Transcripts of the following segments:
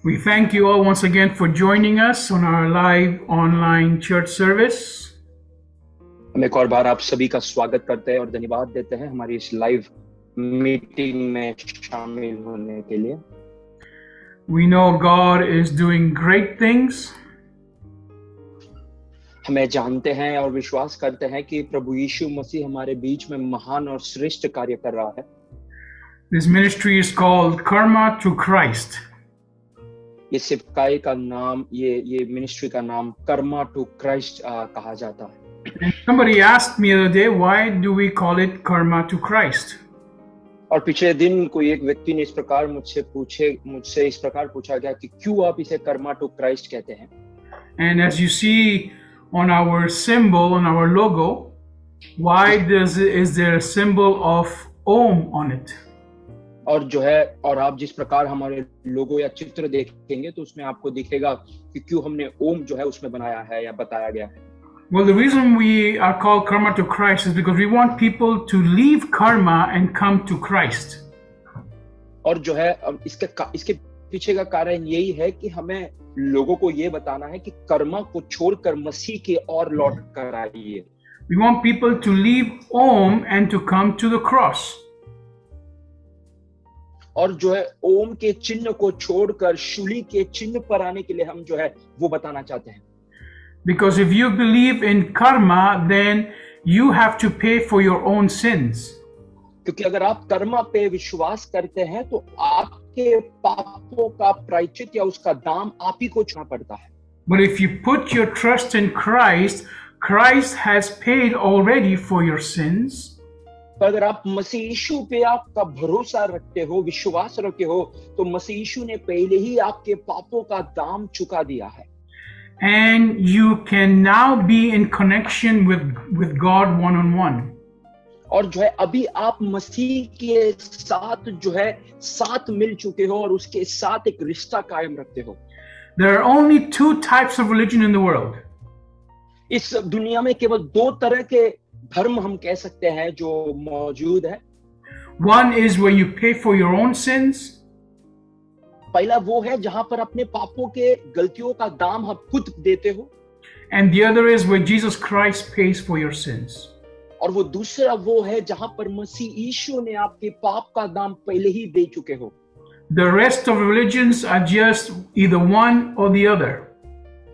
We thank you all once again for joining us on our live online church service. हम एक और बार आप सभी का स्वागत करते हैं और धन्यवाद देते हैं हमारी इस लाइव मीटिंग में शामिल होने के लिए। We know God is doing great things. हमें जानते हैं और विश्वास करते हैं कि प्रभु यीशु मसीह हमारे बीच में महान और श्रेष्ठ कार्य कर रहा है। This ministry is called Karma to Christ. ये सेवकाई का नाम ये मिनिस्ट्री का नाम कर्मा टू क्राइस्ट कहा जाता है। And somebody asked me the other day, why do we call it Karma to Christ? और पिछले दिन कोई एक व्यक्ति ने इस प्रकार मुझसे इस प्रकार पूछा गया कि क्यों आप इसे कर्मा टू क्राइस्ट कहते हैं। And as you see on our symbol, on our logo, is there a symbol of Om on it? और आप जिस प्रकार हमारे लोगो या चित्र देखेंगे तो उसमें आपको दिखेगा कि क्यों हमने ओम जो है उसमें बनाया है या बताया गया है। Well, the reason we are called Karma to Christ is because we want people to leave karma and come to Christ. और जो है इसके पीछे का कारण यही है कि हमें लोगों को ये बताना है कि कर्मा को छोड़कर मसीह के और लौट कर आइए। We want people to leave Om and to come to the cross. और जो है ओम के चिन्ह को छोड़कर शूली के चिन्ह पर आने के लिए हम जो है वो बताना चाहते हैं। Because if you believe in karma, then you have to pay for your own sins. क्योंकि अगर आप कर्मा पे विश्वास करते हैं तो आपके पापों का प्रायश्चित या उसका दाम आप ही को चुकाना पड़ता है। But if you put your trust in Christ, Christ has paid already for your sins. पर अगर आप मसीह यीशु पे आपका भरोसा रखते हो, विश्वास रखते हो, तो मसीह यीशु ने पहले ही आपके पापों का दाम चुका दिया है। And you can now be in connection with God one-on-one. और जो है अभी आप मसीह के साथ जो है साथ मिल चुके हो और उसके साथ एक रिश्ता कायम रखते हो। There are only two types of religion in the world. इस दुनिया में केवल दो तरह के धर्म हम कह सकते हैं जो मौजूद है। One is where you pay for your own sins. पहला वो है जहां पर अपने पापों के गलतियों का दाम आप खुद देते हो। And the other is where Jesus Christ pays for your sins. और वो दूसरा वो है जहां पर मसीह यीशु ने आपके पाप का दाम पहले ही दे चुके हो। The rest of religions are just either one or the other.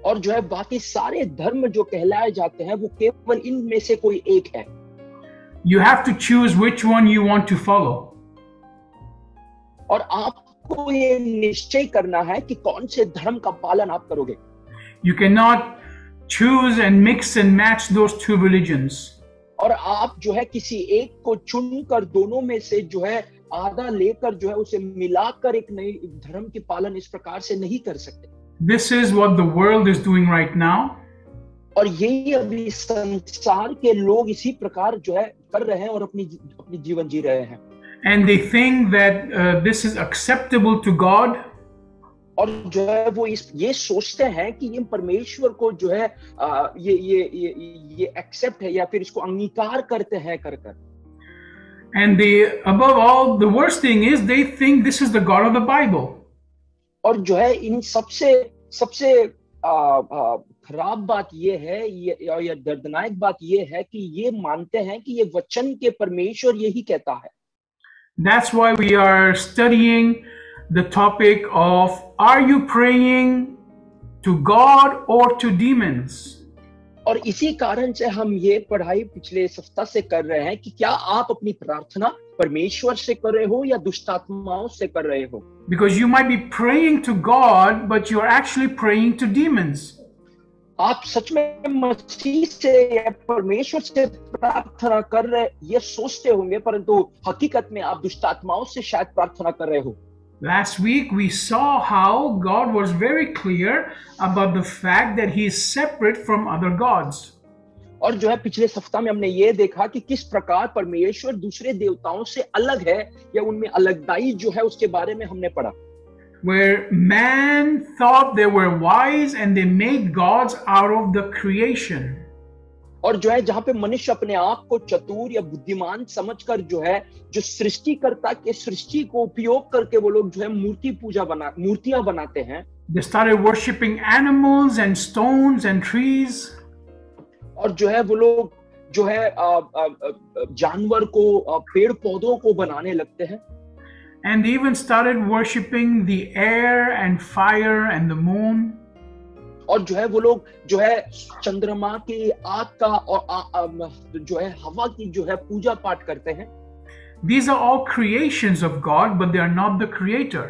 और जो है बाकी सारे धर्म जो कहलाए जाते हैं वो केवल इनमें से कोई एक है। You have to choose which one you want to follow. और आपको ये निश्चय करना है कि कौन से धर्म का पालन आप करोगे। You cannot choose and mix and match those two religions. और आप जो है किसी एक को चुनकर दोनों में से जो है आधा लेकर जो है उसे मिलाकर एक नई धर्म की पालन इस प्रकार से नहीं कर सकते। This is what the world is doing right now. और यही अभी संसार के लोग इसी प्रकार जो है कर रहे हैं और अपनी जीवन जी रहे हैं। And they think that this is acceptable to God. और जो है वो ये सोचते हैं कि ये परमेश्वर को जो है ये एक्सेप्ट है या फिर इसको अंगीकार करते हैं कर। And above all, the worst thing is they think this is the God of the Bible. और जो है इन सबसे खराब बात ये है या दर्दनाक बात ये है कि ये मानते हैं कि ये वचन के परमेश्वर यही कहता है। That's why we are studying the topic of, are you praying to God or to demons? और इसी कारण से हम ये पढ़ाई पिछले सप्ताह से कर रहे हैं कि क्या आप अपनी प्रार्थना परमेश्वर से कर रहे हो या दुष्ट आत्माओं से कर रहे हो। Because you might be praying to God, but you are actually praying to demons. आप सच में मसीह से या परमेश्वर से प्रार्थना कर रहे ये सोचते होंगे, परंतु हकीकत में आप दुष्ट आत्माओं से शायद प्रार्थना कर रहे हो। Last week we saw how God was very clear about the fact that He is separate from other gods. और जो है पिछले सप्ताह में हमने ये देखा कि किस प्रकार परमेश्वर दूसरे देवताओं से अलग है या उनमें अलगदाई जो है उसके बारे में हमने पढ़ा। Where man thought they were wise and they made gods out of the creation. और जो है जहां पे मनुष्य अपने आप को चतुर या बुद्धिमान समझकर जो है जो सृष्टिकर्ता के सृष्टि को उपयोग करके वो लोग जो है मूर्तियां बनाते हैं। They started worshiping animals and stones and trees. और जो है वो लोग जो है जानवर को पेड़ पौधों को बनाने लगते हैं। And they even started worshiping the air and fire and the moon. और जो है वो लोग जो है चंद्रमा की, आग का और जो है हवा की जो है पूजा पाठ करते हैं। These are all creations of God, but they are not the creator.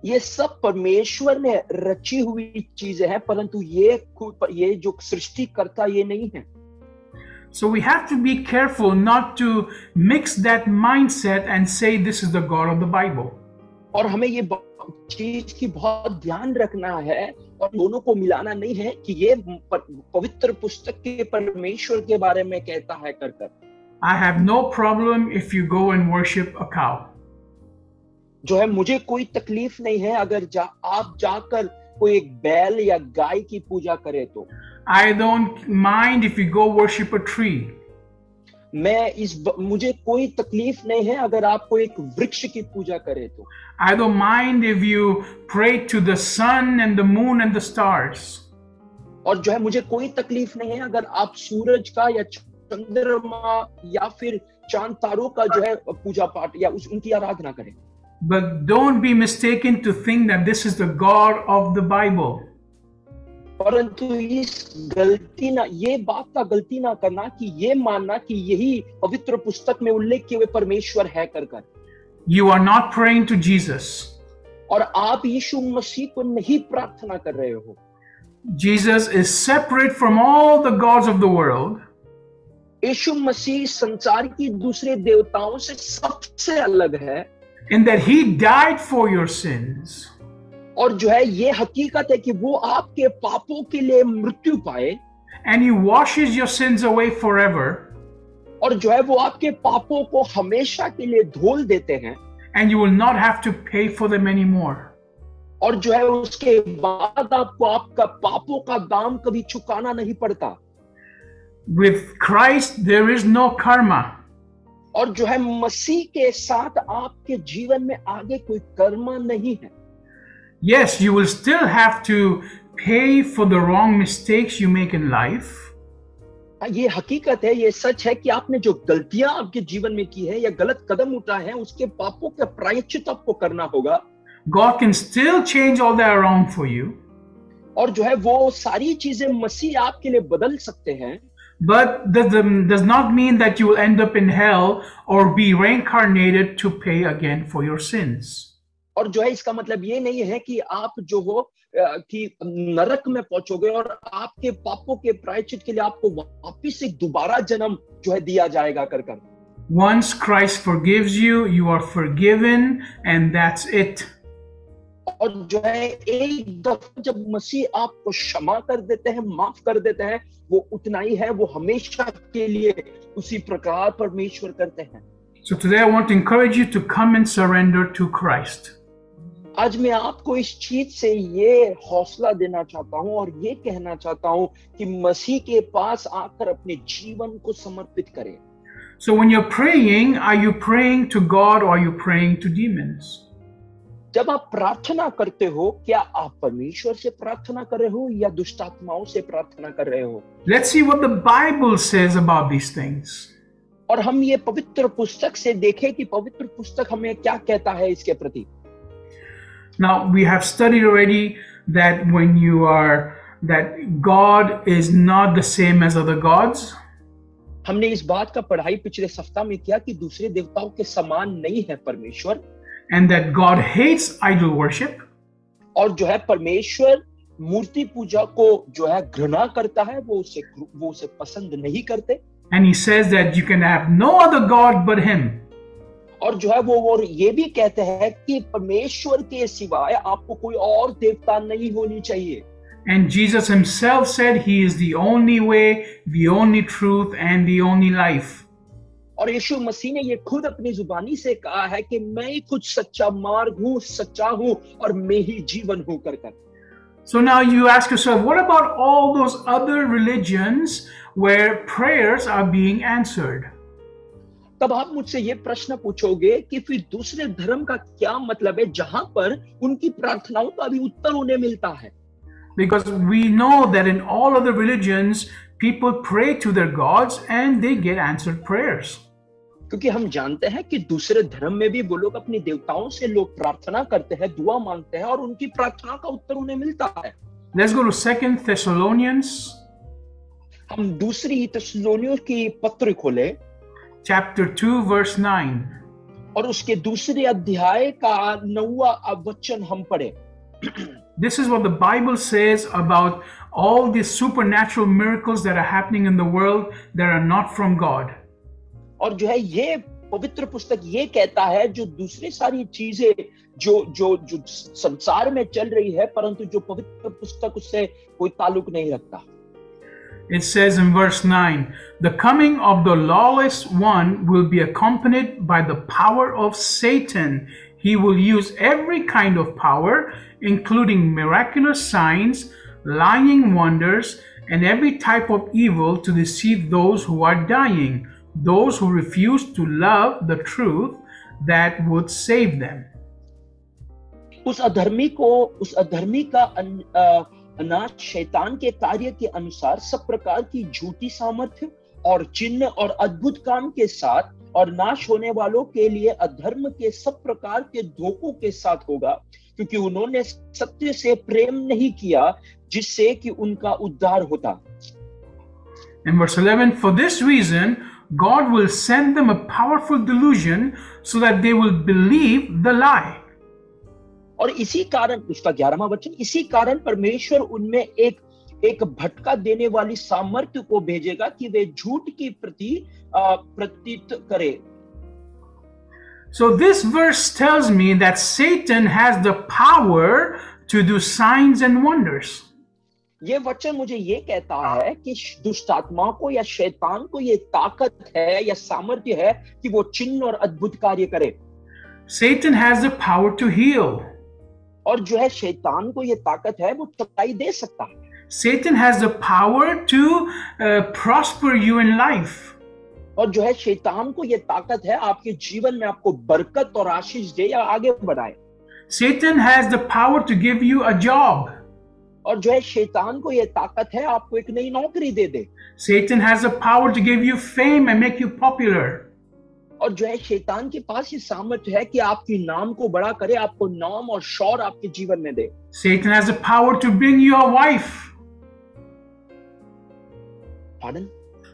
ये सब परमेश्वर ने रची हुई चीजें हैं, परंतु ये जो सृष्टिकर्ता ये नहीं है। So we have to be careful not to mix that mindset and say this is the God of the Bible. और हमें ये चीज की बहुत ध्यान रखना है और दोनों को मिलाना नहीं है कि ये पवित्र पुस्तक के परमेश्वर के बारे में कहता है कर। I have no problem if you go and worship a cow. जो है मुझे कोई तकलीफ नहीं है अगर आप जाकर कोई एक बैल या गाय की पूजा करे तो। I don't mind if you go worship a tree. मुझे कोई तकलीफ नहीं है अगर आप कोई एक वृक्ष की पूजा करे तो। I don't mind if you pray to the sun and the moon and the stars. और जो है मुझे कोई तकलीफ नहीं है अगर आप सूरज का या चंद्रमा या फिर चांद तारों का जो है पूजा पाठ या उनकी आराधना करें। But don't be mistaken to think that this is the God of the Bible. परंतु ये बात का गलती ना करना कि ये मानना कि यही पवित्र पुस्तक में उल्लेख किए हुए परमेश्वर है कर। You are not praying to Jesus. और आप यीशु मसीह को नहीं प्रार्थना कर रहे हो। Jesus is separate from all the gods of the world. यीशु मसीह संसार की दूसरे देवताओं से सबसे अलग है। In that he died for your sins. और जो है ये हकीकत है कि वो आपके पापों के लिए मृत्यु पाए। And he washes your sins away forever. और जो है वो आपके पापों को हमेशा के लिए धोल देते हैं। And you will not have to pay for them anymore. और जो है उसके बाद आपको आपका पापों का दाम कभी चुकाना नहीं पड़ता। With Christ there is no karma. और जो है मसीह के साथ आपके जीवन में आगे कोई कर्म नहीं है। Yes, you will still have to pay for the wrong mistakes you make in life. ये हकीकत है, ये सच है कि आपने जो गलतियां आपके जीवन में की है या गलत कदम उठाए हैं उसके पापों का प्रायश्चित आपको करना होगा। God can still change all that around for you. और जो है वो सारी चीजें मसीह आपके लिए बदल सकते हैं। But does not mean that you will end up in hell or be reincarnated to pay again for your sins. और जो है इसका मतलब ये नहीं है कि आप जो हो कि नरक में पहुंचोगे और आपके पापों के प्रायश्चित के लिए आपको वापस एक दोबारा जन्म जो है दिया जाएगा कर। Once Christ forgives you, you are forgiven and that's it. और जो है एक दफा जब मसीह आपको क्षमा कर देते हैं, माफ कर देते हैं, वो उतना ही है, वो हमेशा के लिए उसी प्रकार परमेश्वर करते हैं। So today I want to encourage you to come and surrender to Christ. आज मैं आपको इस चीज से ये हौसला देना चाहता हूं और ये कहना चाहता हूं कि मसीह के पास आकर अपने जीवन को समर्पित करें। So when you're praying, are you praying to God or are you praying to demons? जब आप प्रार्थना करते हो, क्या आप परमेश्वर से प्रार्थना कर रहे हो या दुष्ट आत्माओं से प्रार्थना कर रहे हो? Let's see what the Bible says about these things. और हम ये पवित्र पुस्तक से देखें कि पवित्र पुस्तक हमें क्या कहता है इसके प्रति। Now we have studied already that that God is not the same as other gods. हमने इस बात का पढ़ाई पिछले सप्ताह में किया कि दूसरे देवताओं के समान नहीं है परमेश्वर। And that God hates idol worship. और जो है परमेश्वर मूर्ति पूजा को जो है घृणा करता है, वो उसे पसंद नहीं करते। And he says that you can have no other God but him. और जो है वो ये भी कहते हैं कि परमेश्वर के सिवाय आपको कोई और देवता नहीं होनी चाहिए। And Jesus himself said he is the only way, the only truth and the only life. और यीशु मसीह ने ये खुद अपनी जुबानी से कहा है कि मैं ही खुद सच्चा मार्ग हूँ, सच्चा हूँ और मैं ही जीवन हूँ कर। So now you ask yourself, what about all those other religions where prayers are being answered. तब आप मुझसे ये प्रश्न पूछोगे कि फिर दूसरे धर्म का क्या मतलब है जहां पर उनकी प्रार्थनाओं का भी उत्तर उन्हें मिलता है? Because we know that in all other religions, people pray to their gods and they get answered prayers. क्योंकि हम जानते हैं कि दूसरे धर्म में भी वो लोग अपने देवताओं से लोग प्रार्थना करते हैं, दुआ मांगते हैं और उनकी प्रार्थना का उत्तर उन्हें मिलता है। Let's go to 2 Thessalonians. हम दूसरी थिस्सलुनीकियों की पत्र खोले, chapter 2 verse 9. और उसके दूसरे अध्याय का 9वां वचन हम पढ़े। This is what the Bible says about all these supernatural miracles that are happening in the world that are not from God. और जो है ये पवित्र पुस्तक ये कहता है जो दूसरी सारी चीजें जो संसार में चल रही है, परंतु जो पवित्र पुस्तक उससे कोई ताल्लुक नहीं रखता। It says in verse 9, the coming of the lawless one will be accompanied by the power of Satan. He will use every kind of power, including miraculous signs, lying wonders, and every type of evil to deceive those who are dying, those who refuse to love the truth that would save them. उस अधर्मी का अनाज शैतान के कार्य के अनुसार सब प्रकार की झूठी सामर्थ्य और चिन्ह और अद्भुत काम के साथ और नाश होने वालों के लिए अधर्म के सब प्रकार के धोखों के साथ होगा, क्योंकि उन्होंने सत्य से प्रेम नहीं किया जिससे कि उनका उद्धार होता। In verse 11, for this reason, God will send them a powerful delusion so that they will believe the lie. और इसी कारण, उसका 11वां वचन, इसी कारण परमेश्वर उनमें एक भटका देने वाली सामर्थ्य को भेजेगा कि वे झूठ की प्रतीत करे। So this verse tells me that Satan has the power to do signs and wonders. ये वचन मुझे ये कहता है कि दुष्ट आत्मा को या शैतान को ये ताकत है या सामर्थ्य है कि वो चिन्ह और अद्भुत कार्य करे। Satan has the power to heal. और जो है शैतान को ये ताकत है वो चंगाई दे सकता है। Satan has the power to prosper you in life. और जो है शैतान को ये ताकत है आपके जीवन में आपको बरकत और आशीष दे या आगे बढ़ाए। Satan has the power to give you a job. और जो है शैतान को ये ताकत है आपको एक नई नौकरी दे दे। Satan has the power to give you fame and make you popular. और जो है शैतान के पास ये सामर्थ्य है कि आपके नाम को बड़ा करे, आपको नाम और शौर आपके जीवन में दे। Satan has the power to bring you a wife. Pardon?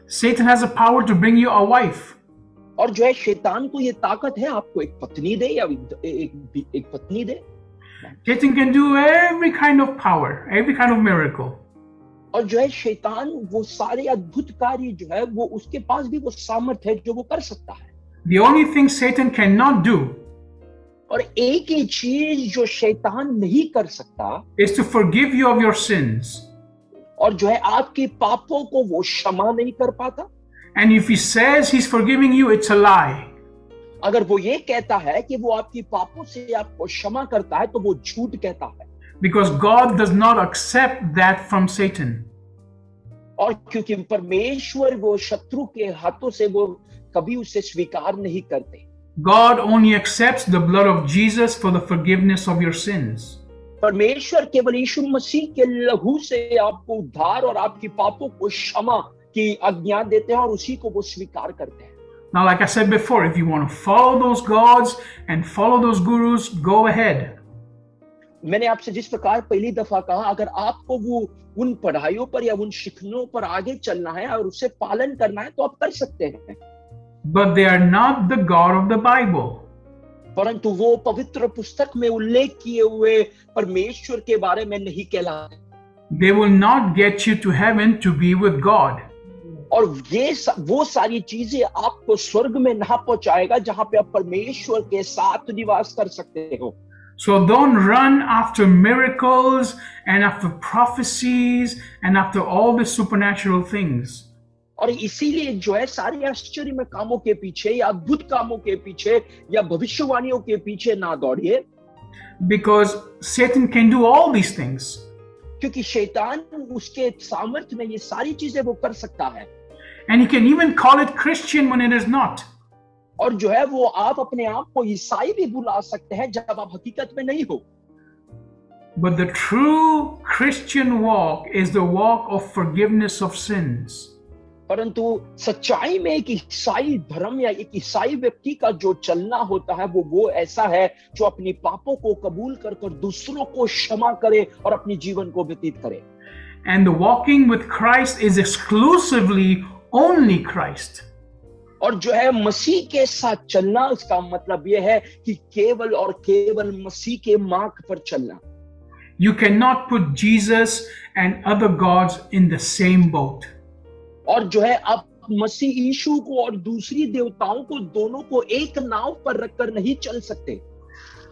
Satan has the power to bring you a wife. और जो है शैतान को ये ताकत है आपको एक पत्नी दे या एक पत्नी दे। Satan can do every kind of power, every kind of miracle. और जो है शैतान वो सारे अद्भुत कार्य जो है वो उसके पास भी वो सामर्थ्य है जो वो कर सकता है। The only thing Satan cannot do और एक ही चीज जो शैतान नहीं कर सकता is to forgive you of your sins. और जो है आपके पापों को वो क्षमा नहीं कर पाता। And if he says he's forgiving you, it's a lie. अगर वो ये कहता है कि वो आपकी पापों से आपको क्षमा करता है तो वो झूठ कहता है। Because God does not accept that from Satan. और क्योंकि परमेश्वर वो शत्रु के हाथों से वो कभी उसे स्वीकार नहीं करते। God only accepts the blood of Jesus for the forgiveness of your sins. परमेश्वर केवल यीशु मसीह के लहू से आपको उद्धार और आपकी पापों को क्षमा की आज्ञा देते हैं और उसी को वो स्वीकार करते हैं। Now, like I said before, if you want to follow those gods and follow those gurus, go ahead. मैंने आपसे जिस प्रकार पहली दफा कहा, अगर आपको वो उन पढ़ाइयों पर या उन शिक्षणों पर आगे चलना है और उससे पालन करना है तो आप कर सकते हैं। But they are not the God of the Bible. परंतु वो पवित्र पुस्तक में उल्लेख किए हुए परमेश्वर के बारे में नहीं कहलाते। They will not get you to heaven to be with God. और वो सारी चीजें आपको स्वर्ग में ना पहुंचाएगा जहां पे आप परमेश्वर के साथ निवास कर सकते हो। So don't run after miracles and after prophecies and after all the supernatural things. और इसीलिए जो है सारे आश्चर्य में कामों के पीछे या अद्भुत कामों के पीछे या भविष्यवाणियों के पीछे ना दौड़िए। Because Satan can do all these things. क्योंकि शैतान उसके सामर्थ्य में ये सारी चीजें वो कर सकता है। And he can even call it Christian when it is not. और जो है वो आप अपने आप को ईसाई भी बुला सकते हैं जब आप हकीकत में नहीं हो। But the true Christian walk is the walk of forgiveness of sins. परंतु सच्चाई में एक ईसाई धर्म या एक ईसाई व्यक्ति का जो चलना होता है वो ऐसा है जो अपनी पापों को कबूल कर दूसरों को क्षमा करे और अपने जीवन को व्यतीत करे। And the walking with Christ is exclusively only Christ. और जो है मसीह के साथ चलना, इसका मतलब यह है कि केवल और केवल मसीह के मार्ग पर चलना। You cannot put Jesus and other gods in the same boat. और जो है आप मसीह यीशु को और दूसरी देवताओं को दोनों को एक नाव पर रखकर नहीं चल सकते।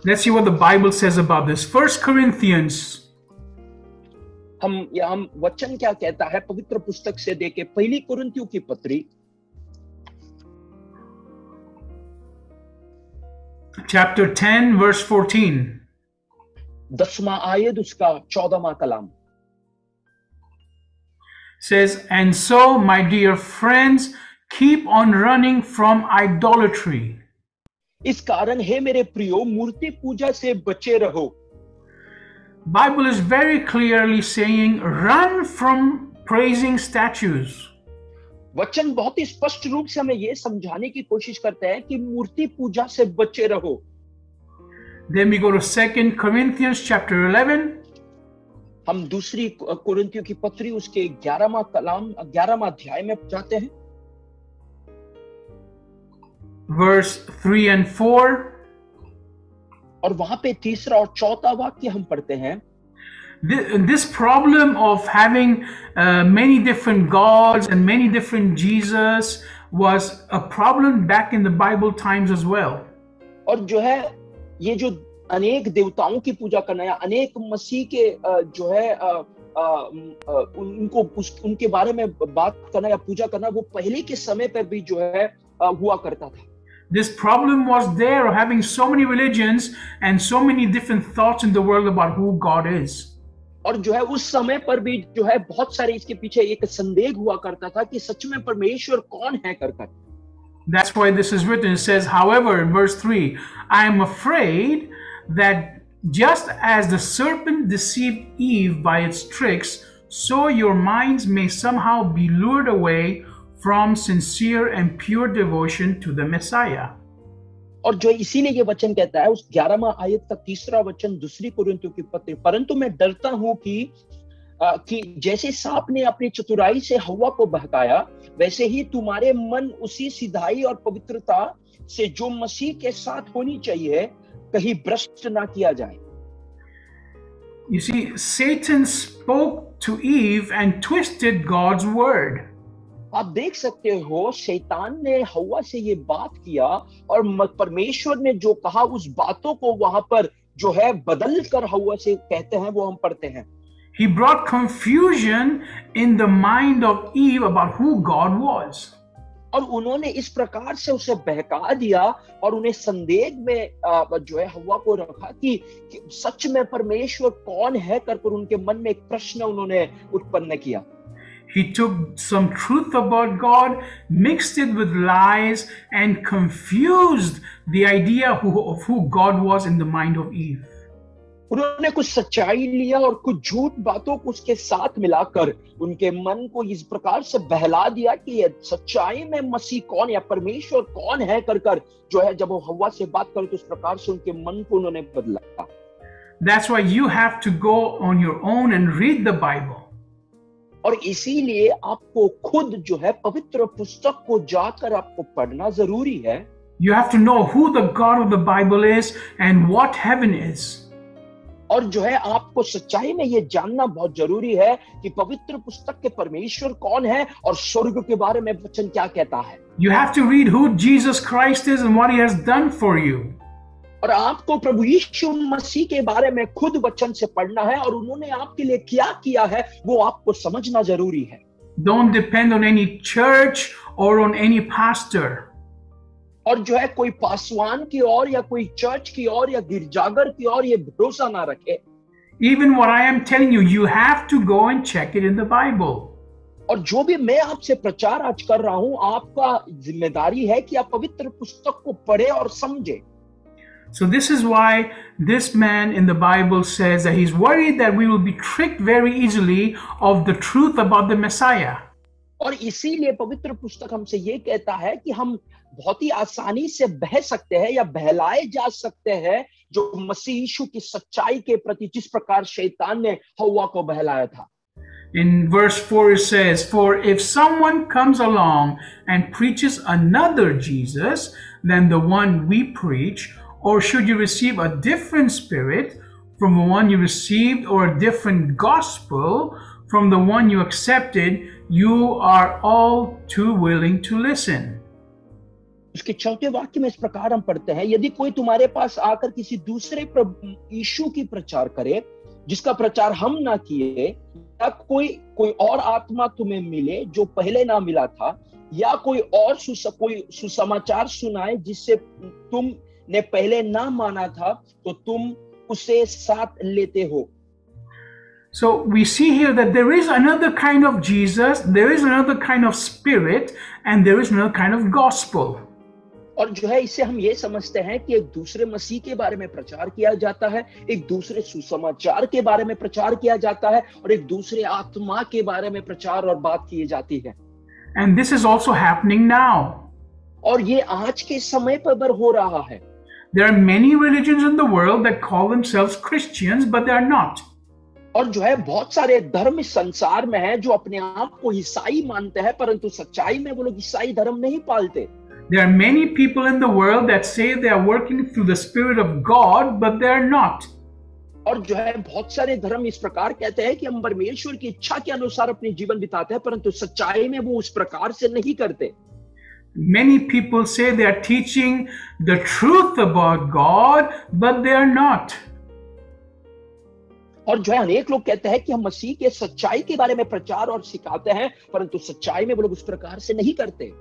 Let's see what the Bible says about this. 1 Corinthians. हम वचन क्या कहता है पवित्र पुस्तक से देके पहली कुरिन्थियों की पत्री Chapter 10 verse 14. 10वां आयत उसका 14वां कलाम says, and so my dear friends, keep on running from idolatry. इस कारण हे मेरे प्रियो मूर्ति पूजा से बचे रहो। Bible is very clearly saying run from praising statues. वचन बहुत ही स्पष्ट रूप से हमें यह समझाने की कोशिश करते हैं कि मूर्ति पूजा से बचे रहो। Then we go to 2 Corinthians chapter 11. हम दूसरी कुरिन्थियों की पत्री उसके 11वां अध्याय में जाते हैं। Verse 3 and 4. और वहां पे तीसरा और चौथा वाक्य हम पढ़ते हैं। This problem of having many different gods and many different Jesus was a problem back in the Bible times as well. और जो है ये जो अनेक देवताओं की पूजा करना या अनेक मसीह के जो है उनके बारे में बात करना या पूजा करना वो पहले के समय पर भी जो है हुआ करता था। This problem was there of having so many religions and so many different thoughts in the world about who God is. और जो है उस समय पर भी जो है बहुत सारे इसके पीछे एक संदेह हुआ करता था कि सच में परमेश्वर कौन है करकर। That's why this is written. It says, however, in verse 3, I am afraid that just as the serpent deceived Eve by its tricks, so your minds may somehow be lured away from sincere and pure devotion to the Messiah. और जो इसीलिए ये वचन कहता है उस 11वां आयत का तीसरा वचन दूसरी कुरिन्थियों की पत्री, परंतु मैं डरता हूं कि जैसे सांप ने अपनी चतुराई से हव्वा को बहकाया वैसे ही तुम्हारे मन उसी सिधाई और पवित्रता से जो मसीह के साथ होनी चाहिए कहीं भ्रष्ट ना किया जाए। You see, Satan spoke to Eve and twisted God's word. आप देख सकते हो शैतान ने हव्वा से ये बात किया और परमेश्वर ने जो कहा उस बातों को वहां पर जो है बदल कर हव्वा से कहते हैं वो हम पढ़ते हैं। He brought confusion in the mind of Eve about who God was. और उन्होंने इस प्रकार से उसे बहका दिया और उन्हें संदेह में जो है हव्वा को रखा कि सच में परमेश्वर कौन है कर उनके मन में एक प्रश्न उन्होंने उत्पन्न किया। He took some truth about God, mixed it with lies, and confused the idea of who God was in the mind of Eve. उन्होंने कुछ सच्चाई लिया और कुछ झूठ बातों को उसके साथ मिलाकर उनके मन को इस प्रकार से बहला दिया कि ये सच्चाई में मसीह कौन या परमेश्वर कौन है कर जो है जब वो हव्वा से बात करे तो उस प्रकार से उनके मन को उन्होंने बदला। That's why you have to go on your own and read the Bible. और इसीलिए आपको खुद जो है पवित्र पुस्तक को जाकर आपको पढ़ना जरूरी है। You have to know who the God of the Bible is and what heaven is. और जो है आपको सच्चाई में ये जानना बहुत जरूरी है कि पवित्र पुस्तक के परमेश्वर कौन है और स्वर्ग के बारे में वचन क्या कहता है। You have to read who Jesus Christ is and what he has done for you. और आपको प्रभु यीशु मसीह के बारे में खुद वचन से पढ़ना है और उन्होंने आपके लिए क्या किया है वो आपको समझना जरूरी है। Don't depend on any church or on any pastor. और जो है कोई पासवान की ओर या कोई चर्च की ओर या गिरजाघर की ओर ये भरोसा ना रखे। Even what I am telling you, you have to go and check it in the Bible. और जो भी मैं आपसे प्रचार आज कर रहा हूं, आपका जिम्मेदारी है कि आप पवित्र पुस्तक को पढ़े और समझे. So this is why this man in the Bible says that he's worried that we will be tricked very easily of the truth about the Messiah. और इसीलिए पवित्र पुस्तक हमसे ये कहता है कि हम बहुत ही आसानी से बह सकते हैं या बहलाए जा सकते हैं जो मसीह यीशु की सच्चाई के प्रति जिस प्रकार शैतान ने हव्वा को बहलाया था. In verse 4 it says, "For if someone comes along and preaches another Jesus than the one we preach, or should you receive a different spirit from the one you received, or a different gospel from the one you accepted, you are all too willing to listen." उसके चौथे वाक्य में इस प्रकार हम पढ़ते हैं, यदि कोई तुम्हारे पास आकर किसी दूसरे यीशु की प्रचार करे जिसका प्रचार हम ना किए, या कोई और आत्मा तुम्हें मिले जो पहले ना मिला था, या कोई और सुसमाचार सुनाए जिससे तुमने पहले ना माना था, तो तुम उसे साथ लेते हो. So we see here that there is another kind of Jesus, there is another kind of spirit, and there is another kind of gospel. और जो है इससे हम ये समझते हैं कि एक दूसरे मसीह के बारे में प्रचार किया जाता है, एक दूसरे सुसमाचार के बारे में प्रचार किया जाता है, और एक दूसरे आत्मा के बारे में प्रचार और बात की जाती है. And this is also happening now. और ये आज के समय पर हो रहा है. There are many religions in the world that call themselves Christians, but they are not. और जो है बहुत सारे धर्म इस संसार में हैं जो अपने आप को ईसाई मानते हैं, परंतु सच्चाई में वो लोग ईसाई धर्म नहीं पालते. There are many people in the world that say they are working through the Spirit of God, but they are not. और जो है बहुत सारे धर्म इस प्रकार कहते हैं कि हम परमेश्वर की इच्छा के अनुसार अपने जीवन बिताते हैं, परंतु सच्चाई में वो उस प्रकार से नहीं करते. Many people say they are teaching the truth about God, but they are not. और जो है अनेक लोग कहते हैं कि हम मसीह के सच्चाई के बारे में प्रचार और सिखाते हैं, परंतु सच्चाई में वो लोग उस प्रकार से नहीं करते.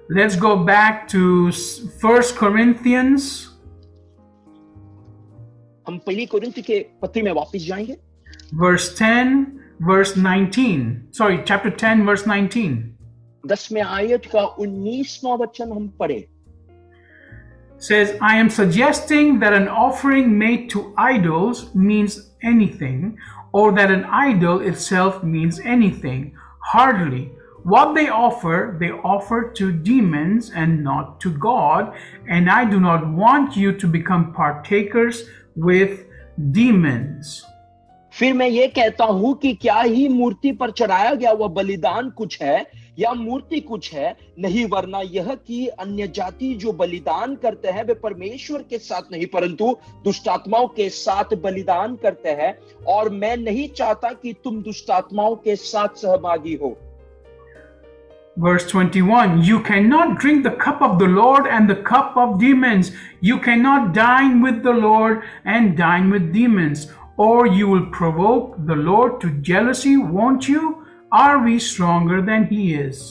Let's go back to 1 Corinthians. हम पहली कोरिन्थ के पत्री में वापस जाएंगे. Verse 10, verse 19. Sorry, chapter 10, verse 19. 10वें आयत का 19वां वचन हम पढ़े. Says, "I am suggesting that an offering made to idols means anything, or that an idol itself means anything. Hardly. What they offer to demons and not to God, and I do not want you to become partakers with demons." फिर मैं ये कहता हूं कि क्या ही मूर्ति पर चढ़ाया गया वह बलिदान कुछ है या मूर्ति कुछ है, नहीं, वरना यह कि अन्य जाति जो बलिदान करते हैं वे परमेश्वर के साथ नहीं परंतु दुष्टात्माओं के साथ बलिदान करते हैं, और मैं नहीं चाहता कि तुम दुष्टात्माओं के साथ सहभागी हो. Verse 21, "You cannot drink the cup of the Lord and the cup of demons. You cannot dine with the Lord and dine with demons, or you will provoke the Lord to jealousy, won't you? Are we stronger than he is?"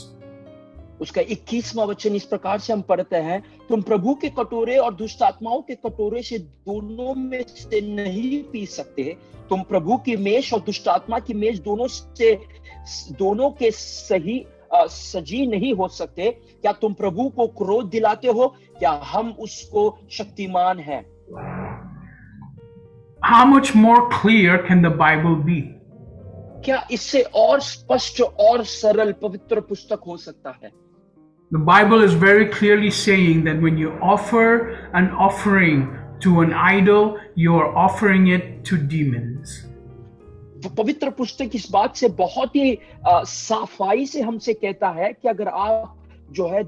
उसका 21वां वचन इस प्रकार से हम पढ़ते हैं, तुम प्रभु के कटोरे और दुष्ट आत्माओं के कटोरे से दोनों में से नहीं पी सकते. तुम प्रभु की मेज और दुष्ट आत्मा की मेज दोनों के सजी नहीं हो सकते. क्या तुम प्रभु को क्रोध दिलाते हो? क्या हम उसको शक्तिमान हैं? How much more clear can the Bible be? क्या इससे और स्पष्ट और सरल पवित्र पुस्तक हो सकता है? The Bible is very clearly saying that when you offer an offering to an idol, you are offering it to demons. पवित्र पुस्तक इस बात से बहुत ही सफाई से हमसे कहता है कि अगर आप जो है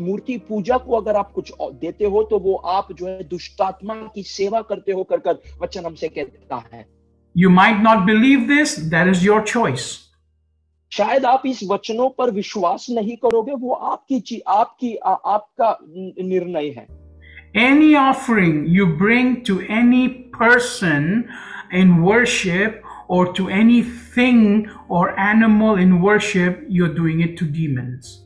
मूर्ति पूजा को अगर आप कुछ देते हो तो वो आप जो है दुष्टात्मा की सेवा करते हो कर वचन हमसे कहता है. You might not believe this, that is your choice. शायद आप इस वचनों पर विश्वास नहीं करोगे, वो आपका निर्णय है. Any offering you bring to any person in worship or to anything or animal in worship, you're doing it to demons.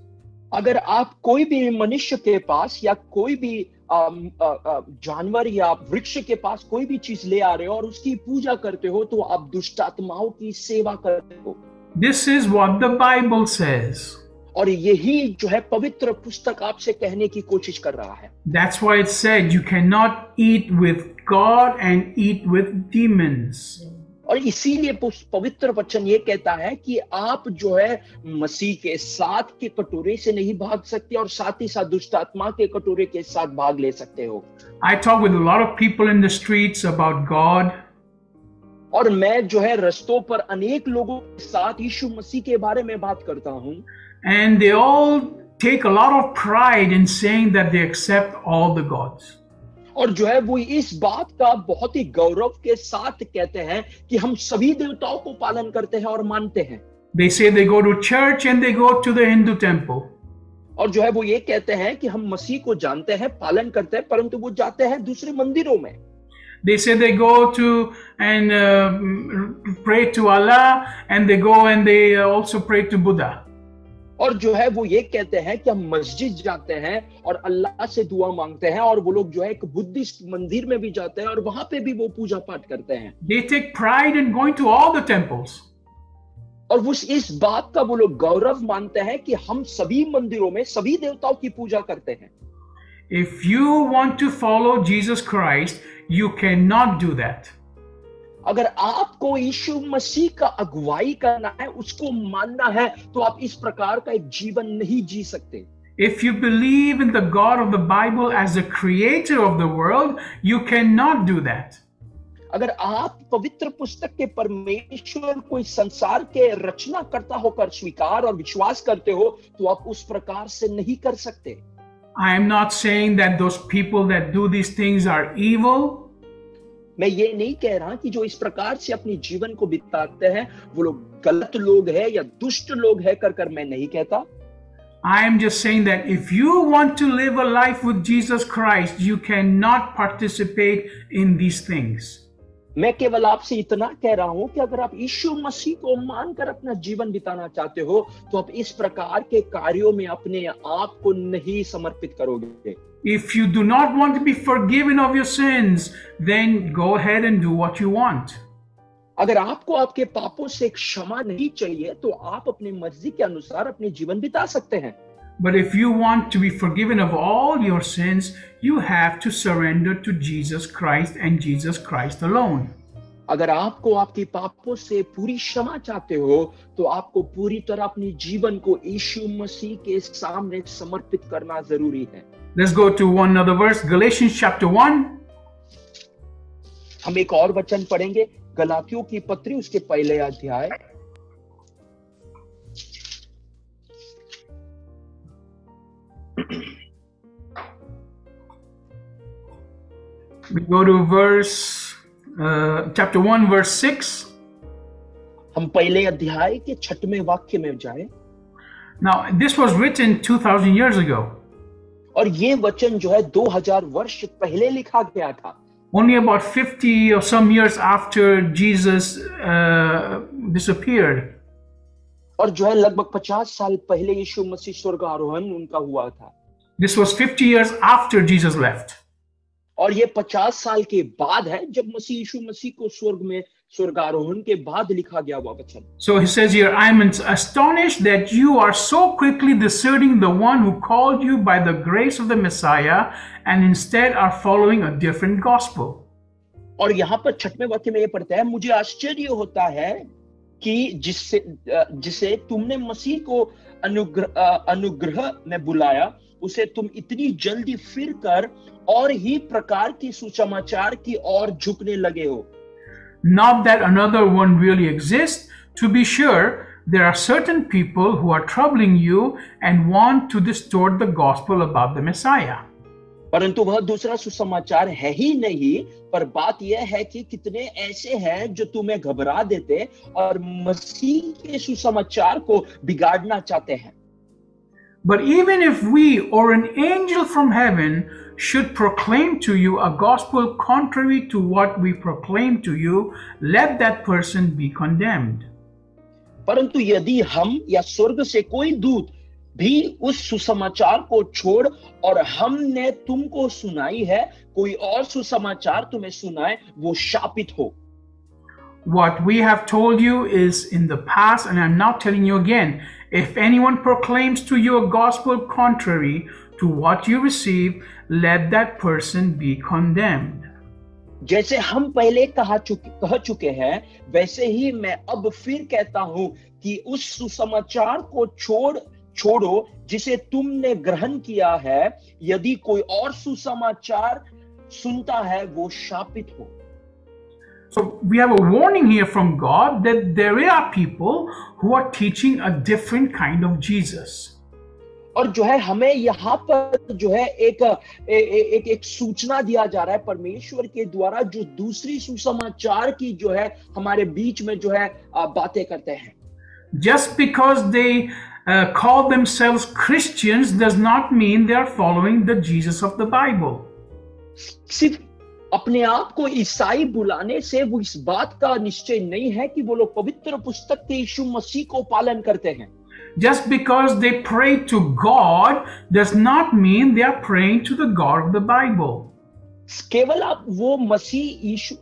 अगर आप कोई भी मनुष्य के पास या कोई भी जानवर या वृक्ष के पास कोई भी चीज ले आ रहे हो और उसकी पूजा करते हो तो आप दुष्ट आत्माओं की सेवा करते हो। This is what the Bible says. और यही जो है पवित्र पुस्तक आपसे कहने की कोशिश कर रहा है। That's why it said you cannot eat with God and eat with demons. और इसीलिए पवित्र वचन ये कहता है कि आप जो है मसीह के साथ के कटोरे से नहीं भाग सकते और साथ ही साथ दुष्ट आत्मा के कटोरे के साथ भाग ले सकते हो। I talk with a lot of people in the streets about God. और मैं जो है रस्तों पर अनेक लोगों के साथ यीशु मसीह के बारे में बात करता हूँ। And they all take a lot of pride in saying that they accept all the gods. और जो है वो इस बात का बहुत ही गौरव के साथ कहते हैं कि हम सभी देवताओं को पालन करते हैं और मानते हैं। They say they go to church and they go to the Hindu temple. और जो है वो ये कहते हैं कि हम मसीह को जानते हैं, पालन करते हैं, परंतु वो जाते हैं दूसरे मंदिरों में। They say they go to and pray to Allah, and they go and they also pray to Buddha. और जो है वो ये कहते हैं कि हम मस्जिद जाते हैं और अल्लाह से दुआ मांगते हैं, और वो लोग जो है एक बुद्धिस्ट मंदिर में भी जाते हैं और वहां पे भी वो पूजा पाठ करते हैं। They take pride in going to all the temples. और वो इस बात का वो लोग गौरव मानते हैं कि हम सभी मंदिरों में सभी देवताओं की पूजा करते हैं। If you want to follow Jesus Christ, you cannot do that. अगर आपको यीशु मसीह का अगुवाई करना है, उसको मानना है, तो आप इस प्रकार का एक जीवन नहीं जी सकते। If you believe in the God of the Bible as the creator of the world, you cannot do that. अगर आप पवित्र पुस्तक के परमेश्वर को इस संसार के रचना करता होकर स्वीकार और विश्वास करते हो, तो आप उस प्रकार से नहीं कर सकते। I am not saying that those people that do these things are evil. मैं ये नहीं कह रहा कि जो इस प्रकार से अपनी जीवन को बिताते हैं वो लोग गलत लोग हैं या दुष्ट लोग हैं कर मैं नहीं कहता। I am just saying that if you want to live a life with Jesus Christ, you cannot participate in these things. मैं केवल आपसे इतना कह रहा हूं कि अगर आप यीशु मसीह को मानकर अपना जीवन बिताना चाहते हो, तो आप इस प्रकार के कार्यों में अपने आप को नहीं समर्पित करोगे। If you do not want to be forgiven of your sins, then go ahead and do what you want. अगर आपको आपके पापों से क्षमा नहीं चाहिए, तो आप अपनी मर्जी के अनुसार अपने जीवन बिता सकते हैं। But if you want to be forgiven of all your sins, you have to surrender to Jesus Christ and Jesus Christ alone. अगर आपको आपके पापों से पूरी क्षमा चाहते हो, तो आपको पूरी तरह अपने जीवन को यीशु मसीह के सामने समर्पित करना जरूरी है। Let's go to one other verse, Galatians chapter 1. हम एक और वचन पढ़ेंगे, गलातियों की पत्री उसके पहले अध्याय। We go to chapter 1, verse 6. हम पहले अध्याय के 6वें वाक्य में जाएं। Now, this was written 2000 years ago. और ये वचन जो है 2000 वर्ष पहले लिखा गया था। Only about 50 or some years after Jesus disappeared. और जो है लगभग 50 साल पहले यीशु मसीह स्वर्ग आरोहण उनका हुआ था। This was 50 years after Jesus left. और ये 50 साल के बाद है जब मसीह यीशु मसीह को स्वर्गारोहण के बाद लिखा गया हुआ वचन। So he says here, I am astonished that you are so quickly deserting the one who called you by the grace of the Messiah and instead are following a different gospel. और यहाँ पर 6वें वाक्य में ये पढ़ता है, मुझे आश्चर्य होता है कि जिसे तुमने मसीह को अनुग्रह में बुलाया, उसे तुम इतनी जल्दी फिर कर और ही प्रकार की सुसमाचार की ओर झुकने लगे हो। Not that another one really exists. To be sure, there are certain people who are troubling you and want to distort the gospel about the Messiah. परंतु वह दूसरा सुसमाचार है ही नहीं, पर बात यह है कि कितने ऐसे हैं जो तुम्हें घबरा देते और मसीह के सुसमाचार को बिगाड़ना चाहते हैं। But even if we or an angel from heaven should proclaim to you a gospel contrary to what we proclaim to you, let that person be condemned. परंतु यदि हम या स्वर्ग से कोई दूत भी उस सुसमाचार को छोड़ और हमने तुमको सुनाई है, कोई और सुसमाचार तुम्हें सुनाए, वो शापित हो। What we have told you is in the past, and I'm now telling you again. If anyone proclaims to you a gospel contrary to what you receive, let that person be condemned. जैसे हम पहले कह चुके हैं, वैसे ही मैं अब फिर कहता हूं कि उस सुसमाचार को छोड़ो जिसे तुमने ग्रहण किया है। यदि कोई और सुसमाचार सुनता है, वो शापित हो। So we have a warning here from God that there are people who are teaching a different kind of Jesus. और जो है हमें यहाँ पर जो है एक सूचना दिया जा रहा है परमेश्वर के द्वारा, जो दूसरी सुसमाचार की जो है हमारे बीच में जो है बातें करते हैं। Just because they call themselves Christians does not mean they are following the Jesus of the Bible. सिर्फ अपने आप को ईसाई बुलाने से वो इस बात का निश्चय नहीं है कि वो लोग पवित्र पुस्तक के यीशु मसीह को पालन करते हैं। Just because they pray to God does not mean they are praying to the God of the Bible. केवल आप वो मसीह यीशु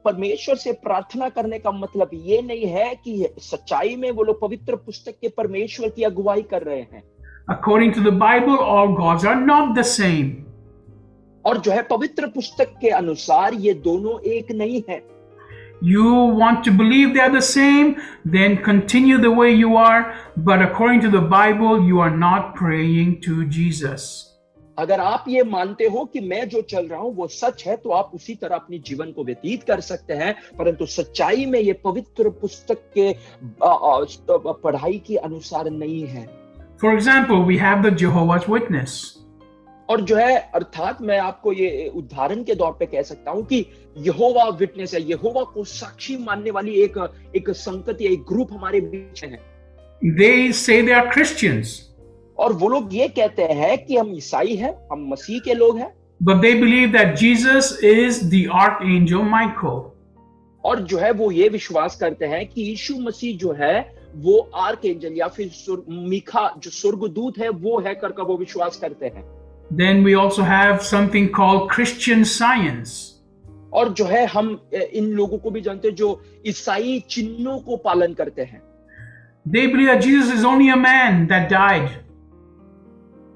परमेश्वर से प्रार्थना करने का मतलब ये नहीं है कि सच्चाई में वो लोग पवित्र पुस्तक के परमेश्वर की अगुवाई कर रहे हैं। According to the Bible, all gods are not the same. और जो है पवित्र पुस्तक के अनुसार ये दोनों एक नहीं है। You want to believe they are the same, then continue the way you are, but according to the Bible, you are not praying to Jesus. अगर आप ये मानते हो कि मैं जो चल रहा हूं वो सच है, तो आप उसी तरह अपनी जीवन को व्यतीत कर सकते हैं, परंतु सच्चाई में ये पवित्र पुस्तक के पढ़ाई के अनुसार नहीं है। For example, we have the Jehovah's Witness. और जो है अर्थात मैं आपको ये उदाहरण के तौर पे कह सकता हूं कि यहोवा विटनेस है, यहोवा को साक्षी मानने वाली एक संगत या एक ग्रुप हमारे बीच है। They say they are Christians. और वो लोग ये कहते हैं कि हम ईसाई हैं, हम मसीह के लोग हैं। But they believe that Jesus is the archangel Michael. और जो है वो ये विश्वास करते हैं कि यीशु मसीह जो है वो आर्कएंजल या फिर मीखा जो स्वर्गदूत है वो है करके वो विश्वास करते हैं। Then we also have something called Christian Science. और जो है हम इन लोगों को भी जानते हैं जो ईसाई चिन्हों को पालन करते हैं। They believe that Jesus is only a man that died.